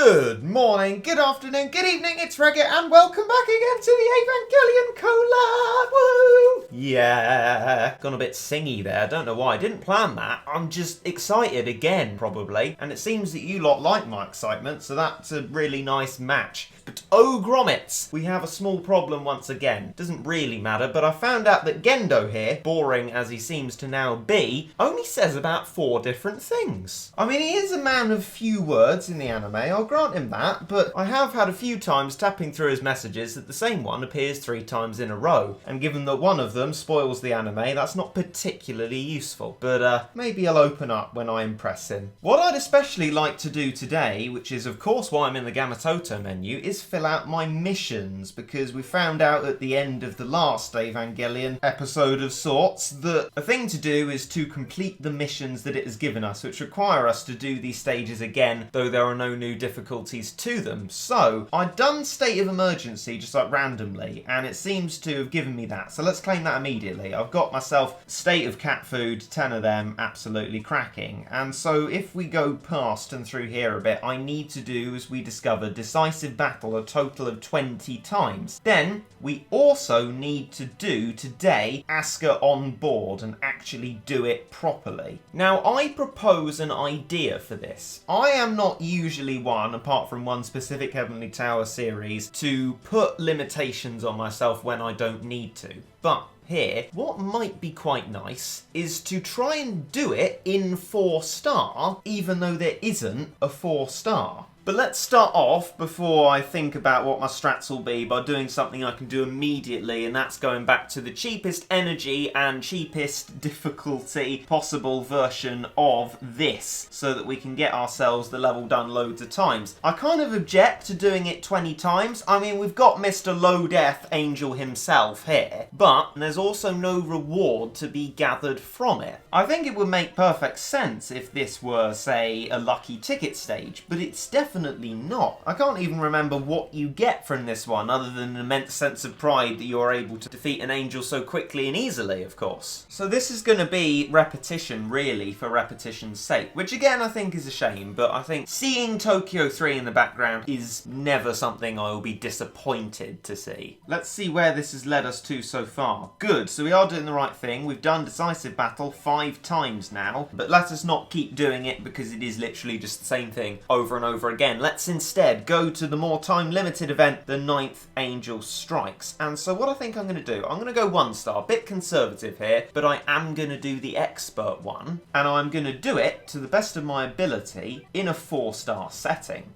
Good morning, good afternoon, good evening, it's Regit and welcome back again to the Evangelion Collab! Woo! Yeah, gone a bit singy there, don't know why, I didn't plan that. I'm just excited again, probably. And it seems that you lot like my excitement, so that's a really nice match. But oh grommets, we have a small problem once again. Doesn't really matter, but I found out that Gendo here, boring as he seems to now be, only says about 4 different things. I mean, he is a man of few words in the anime, I'll grant him that, but I have had a few times tapping through his messages that the same one appears 3 times in a row, and given that one of them spoils the anime, that's not particularly useful. But maybe I'll open up when I impress him. What I'd especially like to do today, which is of course why I'm in the Gamatoto menu, is fill out my missions, because we found out at the end of the last Evangelion episode of sorts that a thing to do is to complete the missions that it has given us, which require us to do these stages again, though there are no new difficulties to them. So I'd done State of Emergency just like randomly, and it seems to have given me that, so let's claim that immediately. I've got myself State of Cat Food, 10 of them, absolutely cracking. And so if we go past and through here a bit, I need to do, as we discovered, Decisive Battle a total of 20 times. Then we also need to do today Asuka on board and actually do it properly. Now I propose an idea for this. I am not usually one, apart from one specific Heavenly Tower series, to put limitations on myself when I don't need to. But here, what might be quite nice is to try and do it in 4-star, even though there isn't a 4-star. But let's start off, before I think about what my strats will be, by doing something I can do immediately, and that's going back to the cheapest energy and cheapest difficulty possible version of this, so that we can get ourselves the level done loads of times. I kind of object to doing it 20 times. I mean, we've got Mr. Low Death Angel himself here, but there's also no reward to be gathered from it. I think it would make perfect sense if this were, say, a lucky ticket stage, but it's definitely not. I can't even remember what you get from this one, other than an immense sense of pride that you're able to defeat an angel so quickly and easily, of course. So this is going to be repetition, really, for repetition's sake, which again I think is a shame, but I think seeing Tokyo 3 in the background is never something I will be disappointed to see. Let's see where this has led us to so far. Good, so we are doing the right thing. We've done Decisive Battle 5 times now, but let us not keep doing it because it is literally just the same thing over and over again. Let's instead go to the more time-limited event, the 9th Angel Strikes. And so what I think I'm going to do, I'm going to go 1-star, bit conservative here, but I am going to do the expert one, and I'm going to do it to the best of my ability in a 4-star setting.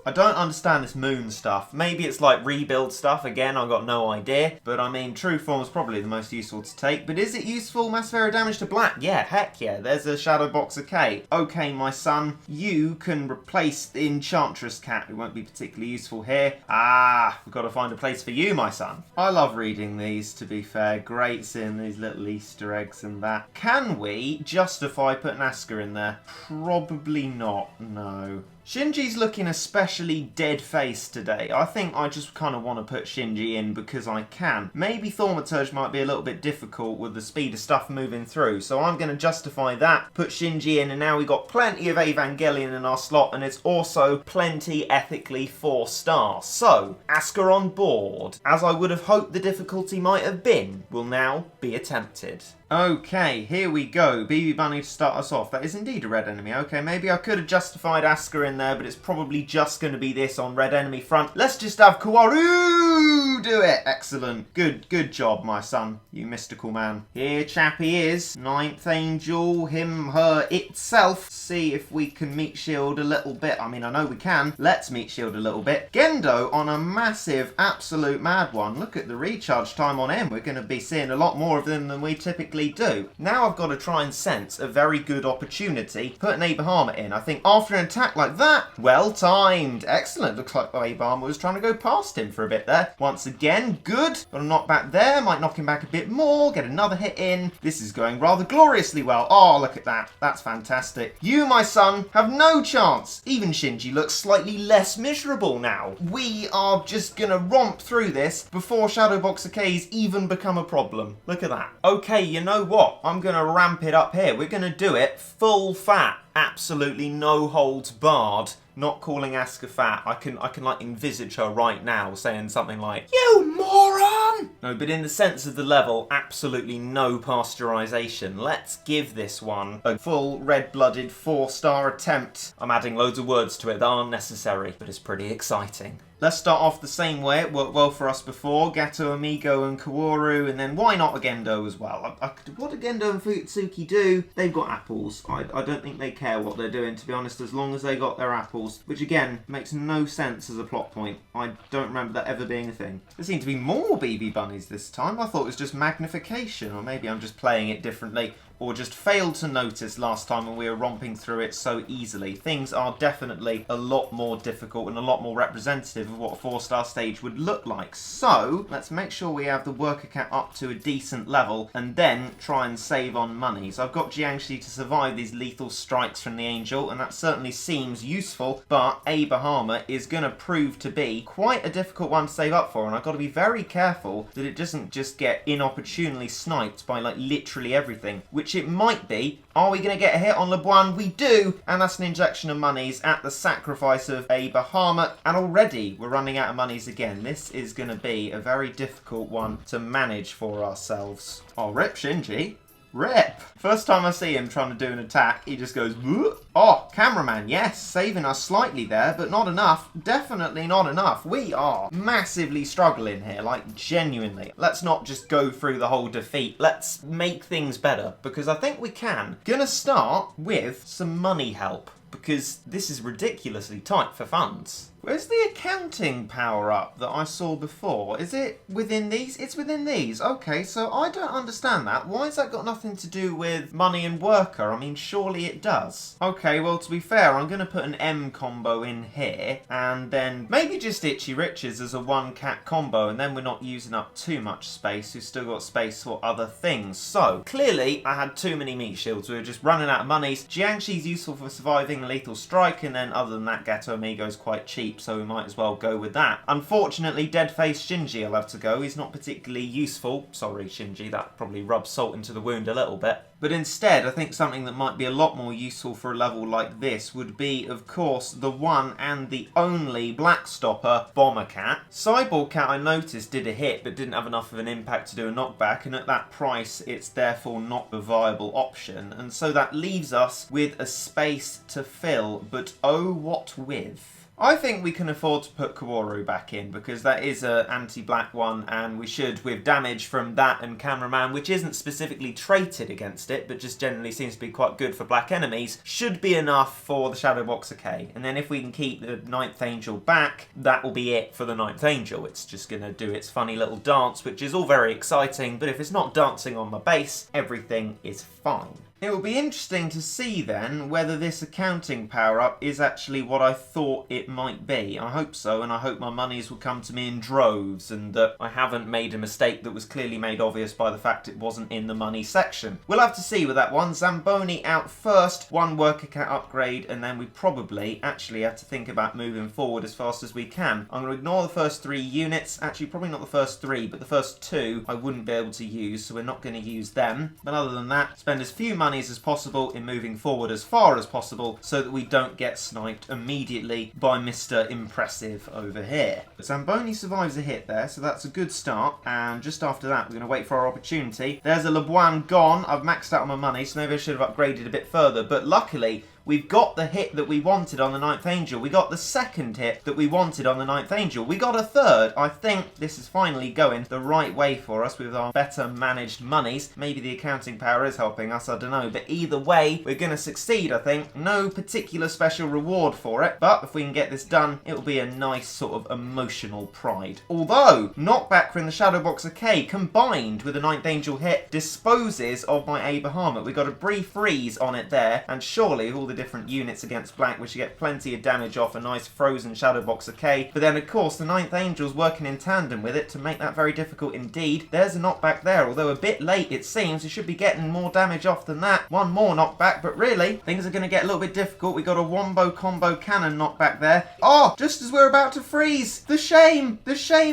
I don't understand this moon stuff. Maybe it's like rebuild stuff. Again, I've got no idea. But I mean, true form is probably the most useful to take. But is it useful? Mass area damage to black? Yeah, heck yeah. There's a Shadow Boxer K. Okay, my son, you can replace the Enchantress Cat, who won't be particularly useful here. Ah, we've got to find a place for you, my son. I love reading these, to be fair. Great seeing these little Easter eggs and that. Can we justify putting Asuka in there? Probably not, no. Shinji's looking especially dead-faced today. I think I just kind of want to put Shinji in because I can. Maybe Thaumaturge might be a little bit difficult with the speed of stuff moving through, so I'm going to justify that, put Shinji in, and now we've got plenty of Evangelion in our slot, and it's also plenty ethically 4-star. So, Asuka on board, as I would have hoped the difficulty might have been, will now be attempted. Okay, here we go. BB Bunny to start us off. That is indeed a red enemy. Okay, maybe I could have justified Asuka in there, but it's probably just going to be this on red enemy front. Let's just have Kaworu do it. Excellent. Good job, my son. You mystical man. Here, chappy is. 9th Angel, him, her, itself. See if we can meet shield a little bit. I mean, I know we can. Let's meet shield a little bit. Gendo on a massive, absolute mad one. Look at the recharge time on him. We're going to be seeing a lot more of them than we typically do. Now I've got to try and sense a very good opportunity. Put an Abahama in. I think after an attack like that, well timed. Excellent. Looks like Abahama was trying to go past him for a bit there. Once us again. Good. Got a knockback there. Might knock him back a bit more. Get another hit in. This is going rather gloriously well. Oh, look at that. That's fantastic. You, my son, have no chance. Even Shinji looks slightly less miserable now. We are just gonna romp through this before Shadowboxer K's even become a problem. Look at that. Okay, you know what? I'm gonna ramp it up here. We're gonna do it full fat. Absolutely no holds barred. Not calling Asuka fat. I can like envisage her right now saying something like, "You moron!" No, but in the sense of the level, absolutely no pasteurization. Let's give this one a full red-blooded 4-star attempt. I'm adding loads of words to it that aren't necessary, but it's pretty exciting. Let's start off the same way. It worked well for us before. Gato, Amigo, and Kaworu, and then why not a Gendo as well? What do Gendo and Futsuki do? They've got apples. I don't think they care what they're doing, to be honest, as long as they got their apples, which again makes no sense as a plot point. I don't remember that ever being a thing. There seem to be more BB bunnies this time. I thought it was just magnification, or maybe I'm just playing it differently, or just failed to notice last time when we were romping through it so easily. Things are definitely a lot more difficult and a lot more representative of what a 4-star stage would look like. So let's make sure we have the worker cat up to a decent level and then try and save on money. So I've got Jiangshi to survive these lethal strikes from the Angel, and that certainly seems useful, but A Bahama is going to prove to be quite a difficult one to save up for, and I've got to be very careful that it doesn't just get inopportunely sniped by like literally everything, which it might be. Are we going to get a hit on LeBron? We do, and that's an injection of monies at the sacrifice of a Bahamut, and already we're running out of monies again. This is going to be a very difficult one to manage for ourselves. Oh, rip Shinji. Rip. First time I see him trying to do an attack, he just goes, "Whoop." Oh, cameraman, yes, saving us slightly there, but not enough. Definitely not enough. We are massively struggling here, like genuinely. Let's not just go through the whole defeat. Let's make things better, because I think we can. Gonna start with some money help, because this is ridiculously tight for funds. Where's the accounting power-up that I saw before? Is it within these? It's within these. Okay, so I don't understand that. Why has that got nothing to do with money and worker? I mean, surely it does. Okay, well, to be fair, I'm going to put an M combo in here, and then maybe just Itchy Riches as a 1-cat combo, and then we're not using up too much space. We've still got space for other things. So, clearly, I had too many meat shields. We were just running out of monies. Jiangxi's useful for surviving a lethal strike, and then other than that, Gato Amigo's quite cheap, so we might as well go with that. Unfortunately, dead-faced Shinji will have to go. He's not particularly useful. Sorry, Shinji, that probably rubs salt into the wound a little bit. But instead, I think something that might be a lot more useful for a level like this would be, of course, the one and the only Black Stopper Bomber Cat. Cyborg Cat, I noticed, did a hit, but didn't have enough of an impact to do a knockback, and at that price, it's therefore not a viable option. And so that leaves us with a space to fill, but oh, what with? I think we can afford to put Kaworu back in, because that is an anti-black one, and we should, with damage from that and Cameraman, which isn't specifically traded against it, but just generally seems to be quite good for black enemies, should be enough for the Shadowboxer K. And then if we can keep the 9th Angel back, that will be it for the 9th Angel. It's just going to do its funny little dance, which is all very exciting, but if it's not dancing on my base, everything is fine. It will be interesting to see then whether this accounting power-up is actually what I thought it might be. I hope so, and I hope my monies will come to me in droves and that I haven't made a mistake that was clearly made obvious by the fact it wasn't in the money section. We'll have to see with that one. Zamboni out first, 1 worker cat upgrade, and then we probably actually have to think about moving forward as fast as we can. I'm going to ignore the first 3 units. Actually, probably not the first 3, but the first 2 I wouldn't be able to use, so we're not going to use them. But other than that, spend as few monies as possible in moving forward as far as possible so that we don't get sniped immediately by Mr. Impressive over here. Zamboni survives a hit there, so that's a good start, and just after that we're going to wait for our opportunity. There's a LeBron gone. I've maxed out on my money, so maybe I should have upgraded a bit further, but luckily we've got the hit that we wanted on the 9th Angel. We got the 2nd hit that we wanted on the 9th Angel. We got a 3rd. I think this is finally going the right way for us with our better managed monies. Maybe the accounting power is helping us, I don't know. But either way, we're going to succeed, I think. No particular special reward for it, but if we can get this done, it'll be a nice sort of emotional pride. Although, knockback from the Shadowboxer K combined with the 9th Angel hit disposes of my A Bahamut. We got a brief freeze on it there, and surely all the different units against blank, we should get plenty of damage off a nice frozen Shadow Boxer K. But then, of course, the 9th Angel's working in tandem with it to make that very difficult indeed. There's a knockback there, although a bit late it seems. We should be getting more damage off than that. One more knockback, but really, things are going to get a little bit difficult. We got a wombo combo cannon knockback there. Oh, just as we're about to freeze. The shame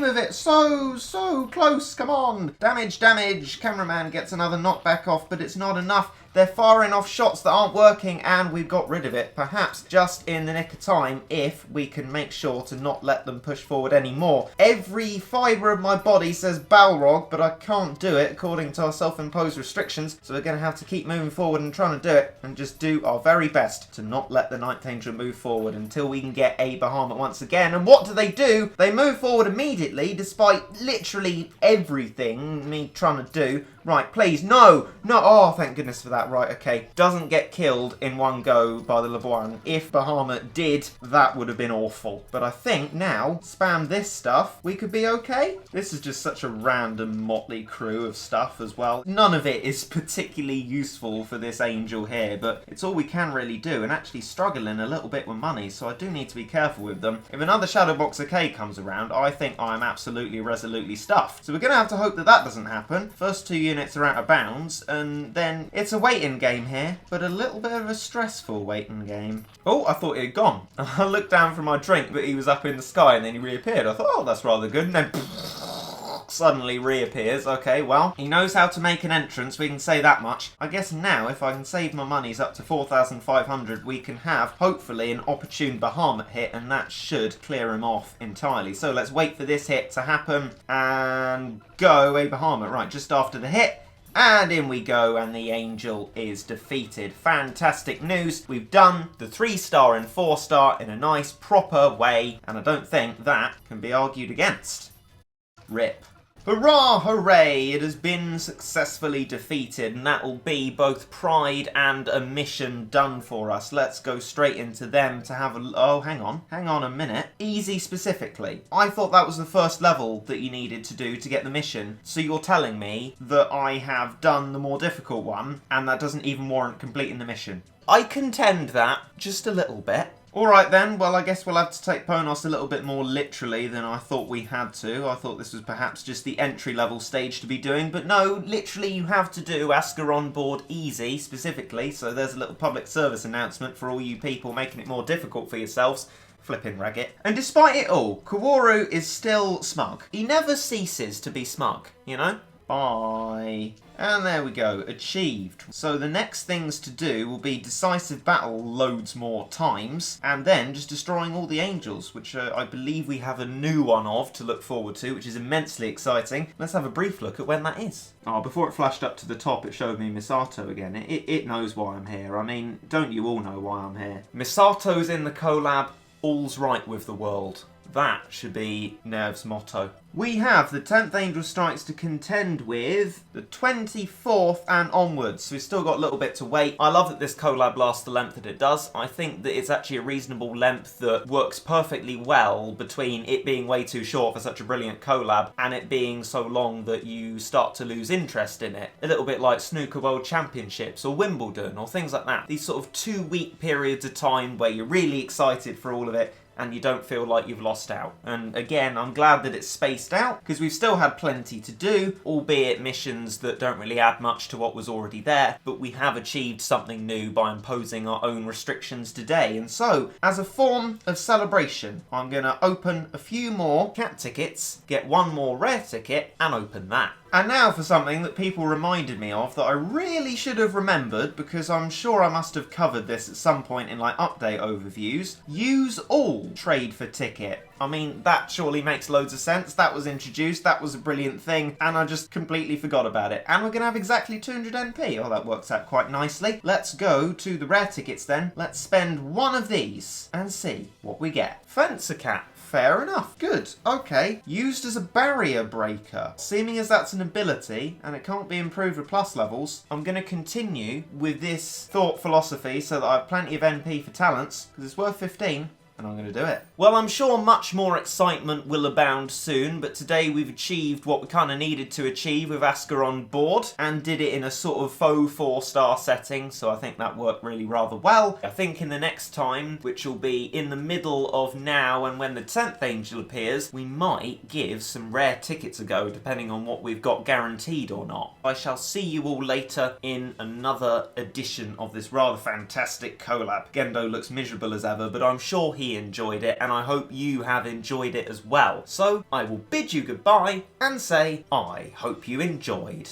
of it. So close. Come on. Damage. Cameraman gets another knockback off, but it's not enough. They're firing off shots that aren't working, and we've got rid of it. Perhaps just in the nick of time if we can make sure to not let them push forward anymore. Every fibre of my body says Balrog, but I can't do it according to our self-imposed restrictions. So we're going to have to keep moving forward and trying to do it, and just do our very best to not let the 9th Angel move forward until we can get a Bahamut once again. And what do? They move forward immediately, despite literally everything me trying to do. Right, please, no! Oh, thank goodness for that. Right, okay. Doesn't get killed in one go by the LeBlanc. If Bahamut did, that would have been awful. But I think now, spam this stuff, we could be okay. This is just such a random motley crew of stuff as well. None of it is particularly useful for this angel here, but it's all we can really do, and actually struggling a little bit with money, so I do need to be careful with them. If another Shadow Boxer K comes around, I think I'm absolutely resolutely stuffed. So we're going to have to hope that that doesn't happen. First 2 units are out of bounds, and then it's a waiting game here, but a little bit of a stressful waiting game. Oh, I thought he had gone. I looked down for my drink, but he was up in the sky, and then he reappeared. I thought, oh, that's rather good, and then suddenly reappears. Okay, well, he knows how to make an entrance, we can say that much. I guess now, if I can save my monies up to 4,500, we can have, hopefully, an opportune Bahamut hit, and that should clear him off entirely. So let's wait for this hit to happen, and go, a Bahamut. Right, just after the hit. And in we go, and the angel is defeated. Fantastic news. We've done the 3-star and 4-star in a nice, proper way, and I don't think that can be argued against. RIP. Hurrah, hooray, it has been successfully defeated, and that will be both pride and a mission done for us. Let's go straight into them to have a... Oh, hang on a minute. Easy specifically. I thought that was the first level that you needed to do to get the mission, so you're telling me that I have done the more difficult one, and that doesn't even warrant completing the mission. I contend that just a little bit. Alright then, well I guess we'll have to take Ponos a little bit more literally than I thought we had to. I thought this was perhaps just the entry level stage to be doing, but no, literally you have to do Asuka on board easy specifically, so there's a little public service announcement for all you people making it more difficult for yourselves. Flipping Regit. And despite it all, Kaworu is still smug. He never ceases to be smug, you know? Bye. And there we go, achieved. So the next things to do will be decisive battle loads more times, and then just destroying all the angels, which I believe we have a new one of to look forward to, which is immensely exciting. Let's have a brief look at when that is. Oh, before it flashed up to the top, it showed me Misato again. It knows why I'm here. I mean, don't you all know why I'm here? Misato's in the collab, all's right with the world. That should be Nerve's motto. We have the 10th Angel Strikes to contend with the 24th and onwards. So we've still got a little bit to wait. I love that this collab lasts the length that it does. I think that it's actually a reasonable length that works perfectly well between it being way too short for such a brilliant collab and it being so long that you start to lose interest in it. A little bit like Snooker World Championships or Wimbledon or things like that. These sort of 2-week periods of time where you're really excited for all of it and you don't feel like you've lost out. And again, I'm glad that it's spaced out, because we've still had plenty to do, albeit missions that don't really add much to what was already there, but we have achieved something new by imposing our own restrictions today. And so, as a form of celebration, I'm going to open a few more cat tickets, get one more rare ticket, and open that. And now for something that people reminded me of that I really should have remembered, because I'm sure I must have covered this at some point in like update overviews. Use all trade for ticket. I mean, that surely makes loads of sense. That was introduced, that was a brilliant thing, and I just completely forgot about it. And we're going to have exactly 200 NP. Oh, that works out quite nicely. Let's go to the rare tickets then. Let's spend one of these and see what we get. Fencer Cat. Fair enough. Good. Okay. Used as a barrier breaker. Seeming as that's an ability, and it can't be improved with plus levels, I'm going to continue with this thought philosophy so that I have plenty of NP for talents, because it's worth 15. and I'm going to do it. Well, I'm sure much more excitement will abound soon, but today we've achieved what we kind of needed to achieve with Asuka on board, and did it in a sort of faux 4-star setting, so I think that worked really rather well. I think in the next time, which will be in the middle of now and when the 10th angel appears, we might give some rare tickets a go, depending on what we've got guaranteed or not. I shall see you all later in another edition of this rather fantastic collab. Gendo looks miserable as ever, but I'm sure he enjoyed it, and I hope you have enjoyed it as well. So I will bid you goodbye and say I hope you enjoyed.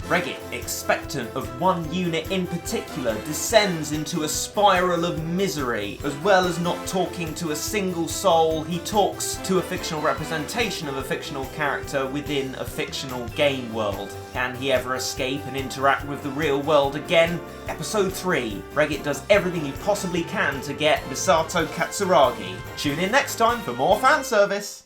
Regit, expectant of one unit in particular, descends into a spiral of misery. As well as not talking to a single soul, he talks to a fictional representation of a fictional character within a fictional game world. Can he ever escape and interact with the real world again? Episode 3. Regit does everything he possibly can to get Misato Katsuragi. Tune in next time for more fan service.